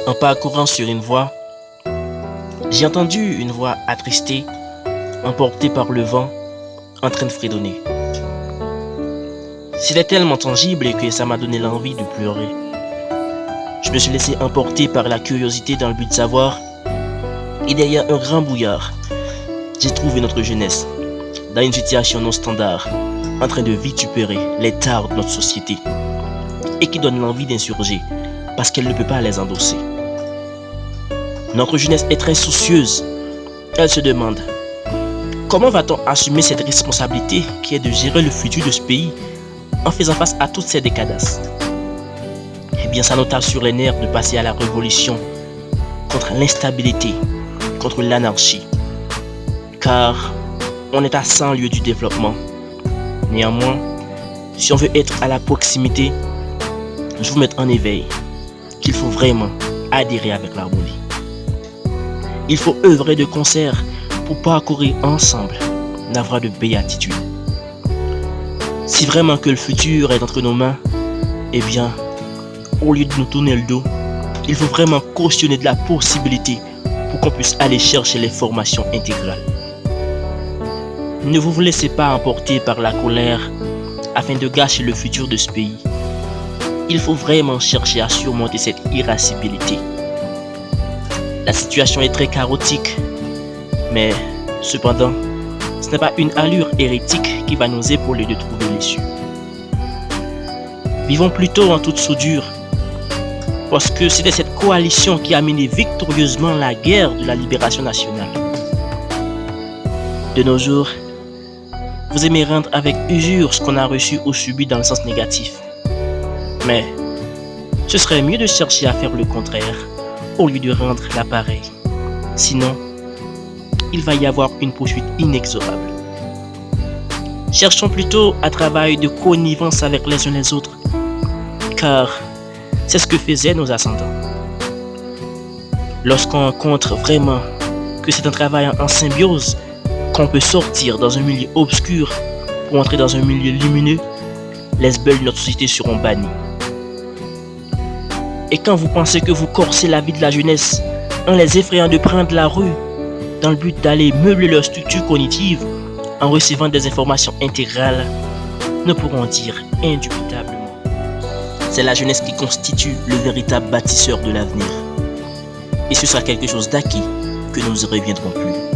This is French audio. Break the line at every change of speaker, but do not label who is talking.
En parcourant sur une voie, j'ai entendu une voix attristée, emportée par le vent, en train de fredonner. C'était tellement tangible que ça m'a donné l'envie de pleurer. Je me suis laissé emporter par la curiosité dans le but de savoir. Et derrière un grand brouillard, j'ai trouvé notre jeunesse, dans une situation non standard, en train de vitupérer les tares de notre société, et qui donne l'envie d'insurger, parce qu'elle ne peut pas les endosser. Notre jeunesse est très soucieuse. Elle se demande, comment va-t-on assumer cette responsabilité qui est de gérer le futur de ce pays en faisant face à toutes ces décadences? Eh bien, ça nous tape sur les nerfs de passer à la révolution contre l'instabilité, contre l'anarchie. Car on est à 100 lieues du développement. Néanmoins, si on veut être à la proximité, je vous mets en éveil qu'il faut vraiment adhérer avec l'harmonie. Il faut œuvrer de concert pour parcourir ensemble la voie de béatitude. Si vraiment que le futur est entre nos mains, eh bien, au lieu de nous tourner le dos, il faut vraiment cautionner de la possibilité pour qu'on puisse aller chercher les formations intégrales. Ne vous laissez pas emporter par la colère afin de gâcher le futur de ce pays. Il faut vraiment chercher à surmonter cette irascibilité. La situation est très chaotique, mais cependant, ce n'est pas une allure hérétique qui va nous épauler de trouver l'issue. Vivons plutôt en toute soudure, parce que c'était cette coalition qui a mené victorieusement la guerre de la libération nationale. De nos jours, vous aimez rendre avec usure ce qu'on a reçu ou subi dans le sens négatif. Mais ce serait mieux de chercher à faire le contraire au lieu de rendre l'appareil. Sinon, il va y avoir une poursuite inexorable. Cherchons plutôt à travailler de connivence avec les uns les autres, car c'est ce que faisaient nos ascendants. Lorsqu'on rencontre vraiment que c'est en travaillant en symbiose qu'on peut sortir dans un milieu obscur pour entrer dans un milieu lumineux, les belles de notre société seront bannis. Et quand vous pensez que vous corsez la vie de la jeunesse en les effrayant de prendre la rue dans le but d'aller meubler leur structure cognitive en recevant des informations intégrales, nous pourrons dire indubitablement, c'est la jeunesse qui constitue le véritable bâtisseur de l'avenir. Et ce sera quelque chose d'acquis que nous ne reviendrons plus.